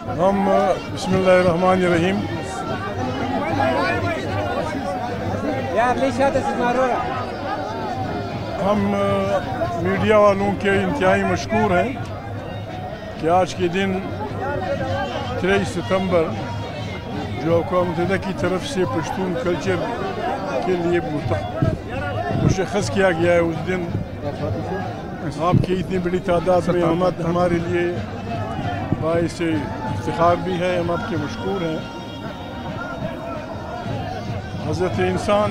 हम बिस्मिल्लाहिर्रहमानिर्रहीम हम मीडिया वालों के इंतहाई मशकूर हैं कि आज के दिन 23 सितंबर जो अक़वाम मुत्तहिदा की तरफ से पश्तून कल्चर के लिए मुशख़्ख़स किया गया है, उस दिन आपकी इतनी बड़ी तादाद में आमद हमारे लिए बाइस इफ्तिखार भी है। हम आपके मशकूर हैं। हज़रत इंसान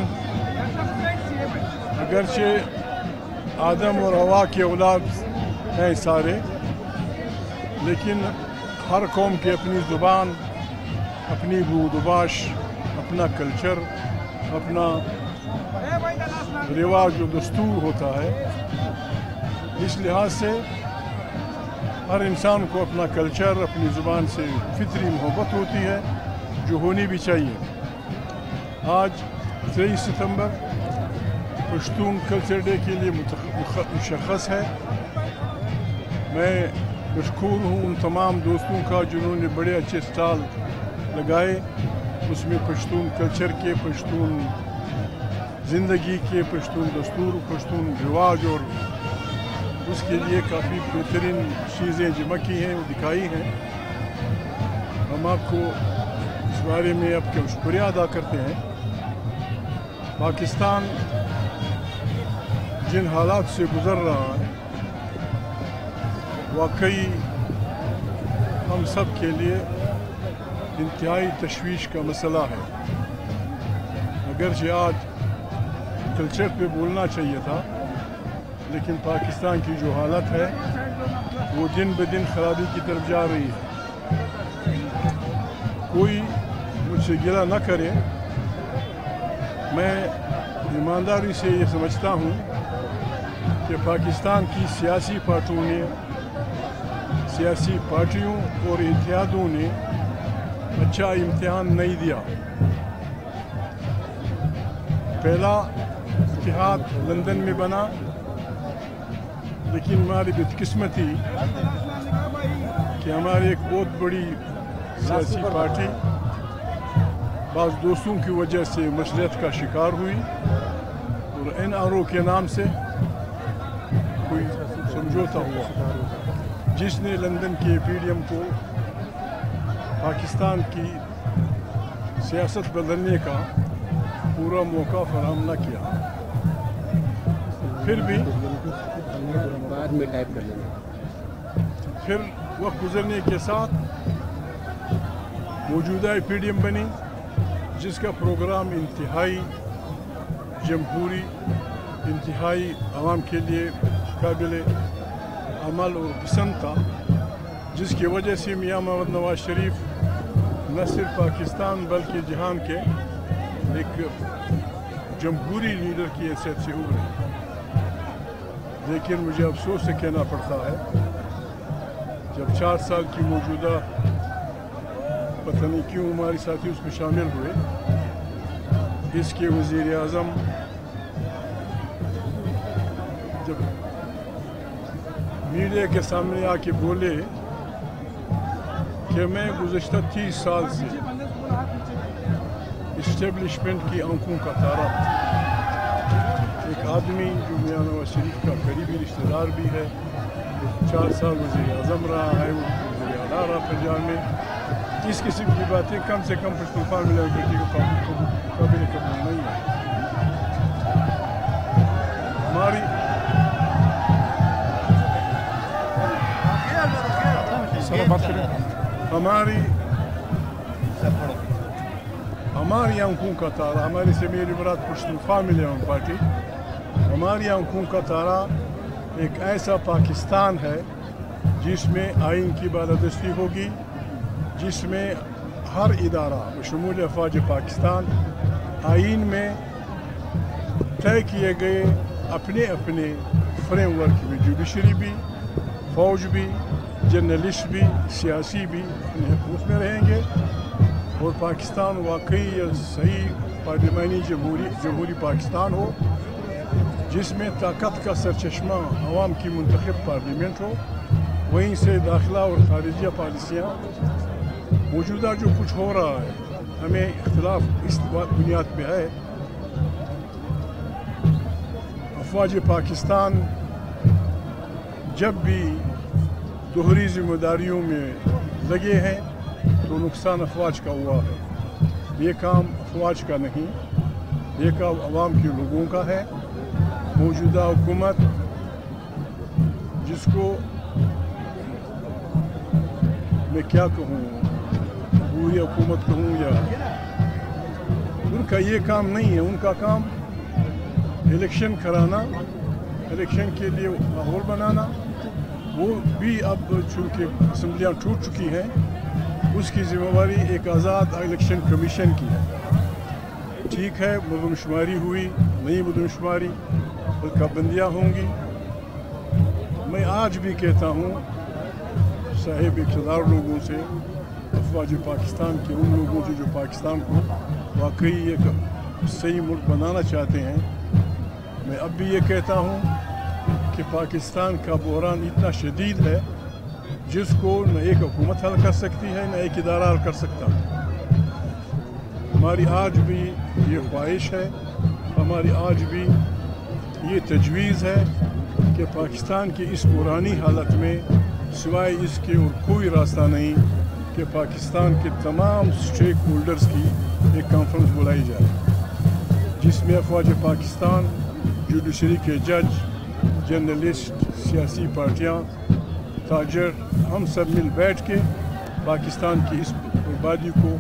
अगरचे आदम और हवा के औलाद हैं सारे, लेकिन हर कौम की अपनी ज़ुबान, अपनी बूदबाश, अपना कल्चर, अपना रिवाज और दस्तूर होता है। इस लिहाज से हर इंसान को अपना कल्चर, अपनी ज़ुबान से फितरी मोहब्बत होती है जो होनी भी चाहिए। आज 23 सितंबर पश्तून कल्चर डे के लिए मुशख़्ख़स है। मैं मशकूर हूँ उन तमाम दोस्तों का जिन्होंने बड़े अच्छे स्टॉल लगाए, उसमें पश्तून कल्चर के, पश्तून ज़िंदगी के, पश्तून दस्तूर, पश्तून रिवाज और उसके लिए काफ़ी बेहतरीन चीज़ें जमा की हैं, वो दिखाई हैं। हम आपको इस बारे में आपका शुक्रिया अदा करते हैं। पाकिस्तान जिन हालात से गुज़र रहा है, वाकई हम सब के लिए इंतहाई तशवीश का मसला है। अगरचे आज कल्चर पे बोलना चाहिए था, लेकिन पाकिस्तान की जो हालत है वो दिन ब दिन खराबी की तरफ जा रही है। कोई मुझसे गिला न करे, मैं ईमानदारी से ये समझता हूँ कि पाकिस्तान की सियासी पार्टियों और इत्तेहादों ने अच्छा इम्तिहान नहीं दिया। पहला इत्तेहाद लंदन में बना, लेकिन हमारी बदकिस्मती कि हमारी एक बहुत बड़ी सियासी पार्टी बाज़ दोस्तों की वजह से मसलियत का शिकार हुई और NRO के नाम से कोई समझौता हुआ, जिसने लंदन के PDM को पाकिस्तान की सियासत बदलने का पूरा मौका फराहम न किया। फिर भी बाद में टाइप कर लेंगे। फिर वक्त गुजरने के साथ मौजूदा PDM बनी, जिसका प्रोग्राम इंतहाई जमहूरी, इंतहाई आवाम के लिए काबिल अमल और पसंद था, जिसकी वजह से मियां मोहम्मद नवाज शरीफ न सिर्फ पाकिस्तान बल्कि जहान के एक जमहूरी लीडर की हैसियत से उभरे। लेकिन मुझे अफसोस से कहना पड़ता है, जब 4 साल की मौजूदा पता नहीं क्यों हमारे साथी उसमें शामिल हुए, इसके वज़ीर आज़म जब मीडिया के सामने आके बोले कि मैं गुज़श्ता 30 साल से इस्टेब्लिशमेंट की आंखों का तारा, एक आदमी जो मियां नवाज शरीफ का करीबी रिश्तेदार भी है, 4 साल वज़ीर आज़म रहा है, वो वज़ीर आला रहा पंजाब में, इस किस्म की बातें कम से कम पश्तूनख्वा मिलावटी को काबिल कबूल नहीं है। हमारी आंखों का तारा, हमारी से मेरी मुराद पश्तूनख्वा मिलावट पार्टी, हमारी आंखों का तारा एक ऐसा पाकिस्तान है जिसमें आइन की बालादस्ती होगी, जिसमें हर इदारा बशमूल अफवाज पाकिस्तान आइन में तय किए गए अपने अपने फ्रेमवर्क में जुडिशरी भी, फौज भी, जर्नलिस्ट भी, सियासी भी उसमें रहेंगे और पाकिस्तान वाकई सही पार्लिमानी जमहूरी पाकिस्तान हो, जिसमें ताकत का सरचश्मा अवाम की मुंतखब पार्लियामेंट हो, वहीं से दाखिला और खारिजिया पॉलिसियाँ موجودہ جو کچھ ہو رہا ہے ہمیں اختلاف اس بنیاد پہ ہے افواج پاکستان جب بھی دوہری ذمہ داریوں میں لگے ہیں تو نقصان افواج کا ہوا ہے. یہ کام افواج کا نہیں، یہ کام عوام کے لوگوں کا ہے. موجودہ حکومت جس کو میں کیا کہوں، پوری حکومت کہوں یا ان کا یہ کام نہیں ہے. ان کا کام الیکشن کرانا، الیکشن کے لیے ماحول بنانا. وہ بھی اب چونکہ اسمبلیاں ٹوٹ چکی ہیں اس کی ذمہ داری ایک آزاد الیکشن کمیشن کی ہے. ٹھیک ہے، مردم شماری ہوئی، نئی مردم شماری پابندیاں ہوں گی. میں آج بھی کہتا ہوں صاحب اقتدار لوگوں سے، افواج پاکستان کے ان لوگوں سے جو پاکستان کو واقعی ایک صحیح ملک بنانا چاہتے ہیں، میں اب بھی یہ کہتا ہوں کہ پاکستان کا بحران اتنا شدید ہے جس کو نہ ایک حکومت حل کر سکتی ہے نہ ایک ادارہ حل کر سکتا. ہماری آج بھی یہ خواہش ہے، ہماری آج بھی یہ تجویز ہے کہ پاکستان کی اس پرانی حالت میں سوائے اس کے اور کوئی راستہ نہیں کہ پاکستان کے تمام اسٹیک ہولڈرز کی ایک کانفرنس بلائی جائے جس میں افواج پاکستان، جوڈیشری کے جج، جرنلسٹ، سیاسی پارٹیاں، تاجر، ہم سب مل بیٹھ کے پاکستان کی اس بربادی کو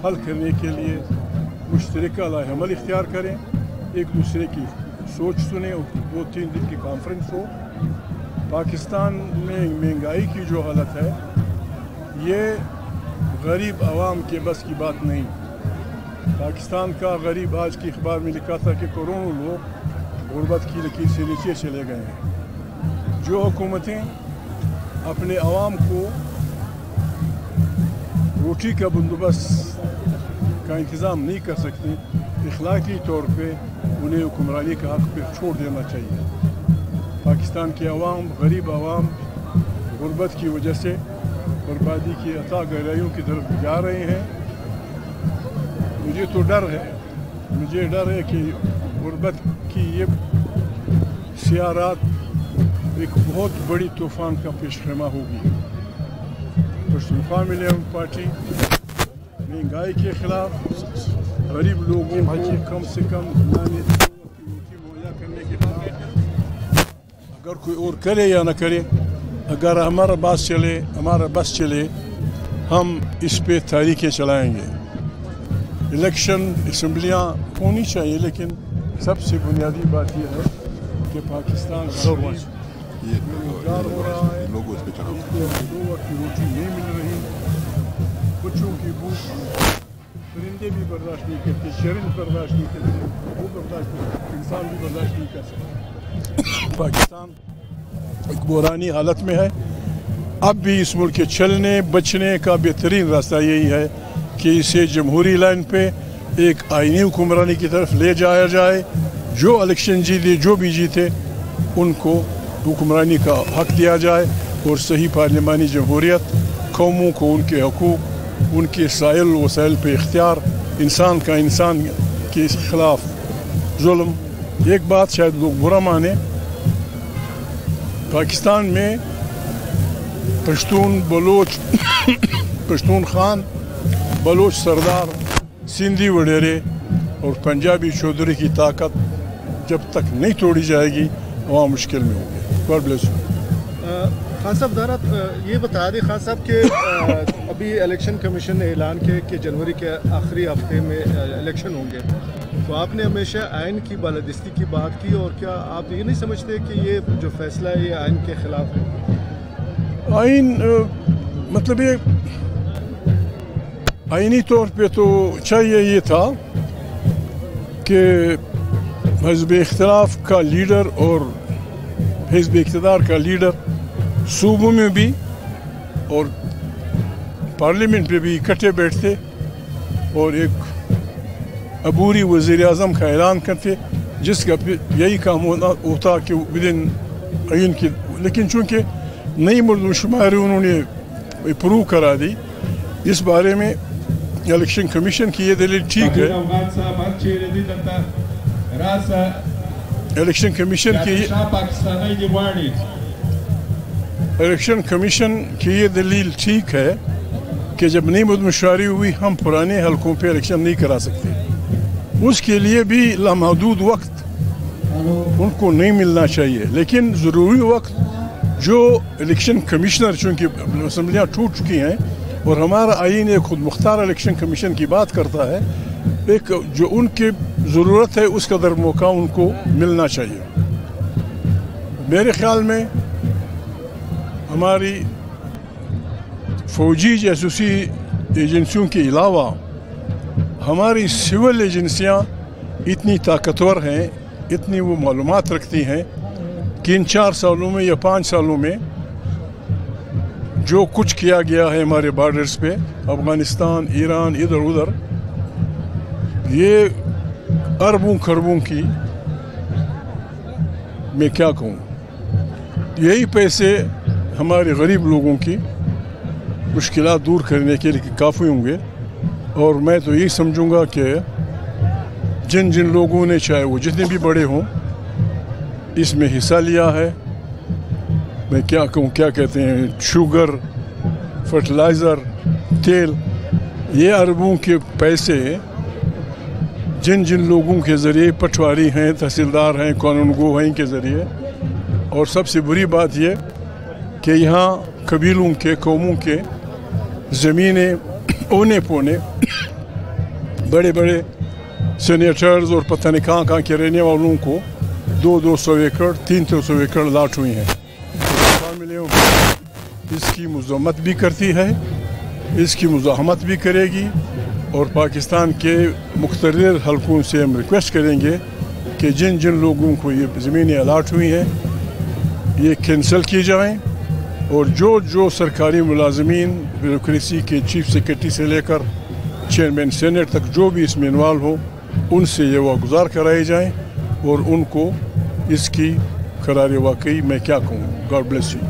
حل کرنے کے لیے مشترکہ لائحہ عمل اختیار کریں، ایک دوسرے کی سوچ سنیں. 2-3 دن کی کانفرنس ہو. پاکستان میں مہنگائی کی جو حالت ہے یہ غریب عوام کے بس کی بات نہیں. پاکستان کا غریب، آج کی اخبار میں لکھا تھا کہ کروڑوں لوگ غربت کی لکیر سے نیچے چلے گئے ہیں. جو حکومتیں اپنے عوام کو روٹی کا بندوبست کا انتظام نہیں کر سکتے، اخلاقی طور پہ انہیں حکمرانی کا حق پہ چھوڑ دینا چاہیے. پاکستان کے عوام، غریب عوام غربت کی وجہ سے بربادی کی عطا گہرائیوں کی طرف جا رہے ہیں. مجھے تو ڈر ہے کہ غربت کی یہ سیارات ایک بہت بڑی طوفان کا پیش خیمہ ہوگی. پشتونخوا ملیم پارٹی مہنگائی کے خلاف، غریب لوگوں کو کم سے کم روٹی مہیا کرنے کے خلاف، اگر کوئی اور کرے یا نہ کرے، اگر ہمارا بس چلے ہم اس پہ تحریکیں چلائیں گے. الیکشن، اسمبلیاں ہونی چاہیے، لیکن سب سے بنیادی بات یہ ہے کہ پاکستان روزگار ہو رہا ہے، لوگوں کو 2 وقت کی روٹی نہیں مل رہی، بچوں کی بھوک پرندے بھی برداشت نہیں کرتے، چرند برداشت نہیں کرتے، وہ برداشت کرتے، انسان بھی برداشت نہیں کر سکتے. پاکستان ایک بحرانی حالت میں ہے. اب بھی اس ملک کے چلنے بچنے کا بہترین راستہ یہی ہے کہ اسے جمہوری لائن پہ ایک آئینی حکمرانی کی طرف لے جایا جائے. جو الیکشن جیتے، جو بھی جیتے، ان کو حکمرانی کا حق دیا جائے اور صحیح پارلیمانی جمہوریت، قوموں کو ان کے حقوق، ان کے سائل وسائل پہ اختیار، انسان کا انسان کے خلاف ظلم. ایک بات شاید لوگ برا مانے، پاکستان میں پشتون، بلوچ، پشتون خان، بلوچ سردار، سندھی وڈیرے اور پنجابی چودھری کی طاقت جب تک نہیں توڑی جائے گی عوام مشکل میں ہوں گے. God bless you. خان صاحب ذرا یہ بتا دیں خان صاحب کہ ابھی الیکشن کمیشن نے اعلان کیا کہ جنوری کے آخری ہفتے میں الیکشن ہوں گے، تو آپ نے ہمیشہ آئین کی بالادستی کی بات کی، اور کیا آپ یہ نہیں سمجھتے کہ یہ جو فیصلہ ہے یہ آئین کے خلاف ہے؟ آئین مطلب یہ آئینی طور پہ تو چاہیے یہ تھا کہ حزب اختلاف کا لیڈر اور حزب اقتدار کا لیڈر صوبوں میں بھی اور پارلیمنٹ پہ بھی اکٹھے بیٹھتے اور ایک عبوری وزیر اعظم کا اعلان کرتے، جس کا یہی کام ہوتا کہ ودن آئین کی. لیکن چونکہ نئی مردم شماری انہوں نے اپروو کرا دی، इस बारे में इलेक्शन कमीशन की ये दलील ठीक है। इलेक्शन कमीशन की ये दलील ठीक है कि जब नई मुदमशुमारी हुई हम पुराने हलकों पे इलेक्शन नहीं करा सकते, उसके लिए भी लामहदूद वक्त उनको नहीं मिलना चाहिए। लेकिन ज़रूरी वक्त जो इलेक्शन कमिश्नर, चूँकि असम्बलियाँ टूट चुकी हैं और हमारा आईन एक खुद मुख्तार इलेक्शन कमीशन की बात करता है, एक जो उनकी ज़रूरत है उस कदर मौका उनको मिलना चाहिए। मेरे ख्याल में हमारी फ़ौजी जासूसी एजेंसियों के अलावा हमारी सिविल एजेंसियां इतनी ताकतवर हैं, इतनी वो मालूमात रखती हैं कि इन 4 सालों में या 5 सालों में जो कुछ किया गया है हमारे बॉर्डर्स पे, अफ़गानिस्तान, ईरान, इधर उधर, ये अरबों खरबों की, मैं क्या कहूँ, यही पैसे हमारे गरीब लोगों की मुश्किलात दूर करने के लिए काफ़ी होंगे। और मैं तो यही समझूंगा कि जिन जिन लोगों ने, चाहे वो जितने भी बड़े हों, इसमें हिस्सा लिया है, मैं क्या कहूँ, क्या कहते हैं, शुगर, फर्टिलाइज़र, तेल, ये अरबों के पैसे जिन जिन लोगों के ज़रिए, पटवारी हैं, तहसीलदार हैं, कानूनगो हैं, इनके ज़रिए। और सबसे बुरी बात ये कि यहाँ कबीलों के, कौमों के ज़मीनें ओने पोने बड़े बड़े सीनेटर्स और पता नहीं कहाँ के रहने वालों को 200-200 एकड़, 300 एकड़ लाट हुई हैं। इसकी मज़म्मत भी करती है, इसकी मुज़ाहमत भी करेगी, और पाकिस्तान के मुख्तलिफ हलकों से हम रिक्वेस्ट करेंगे कि जिन जिन लोगों को ये ज़मीनें अलाट हुई हैं ये कैंसिल की जाएँ, और जो सरकारी मुलाजमीन, ब्यूरोक्रेसी के चीफ सेक्रेटरी से लेकर चेयरमैन सेनेट तक जो भी इसमें इन्वॉल्व हो, उनसे ये वागुजार कराए जाएँ और उनको इसकी करार वाकई मैं क्या कहूँ। God bless you.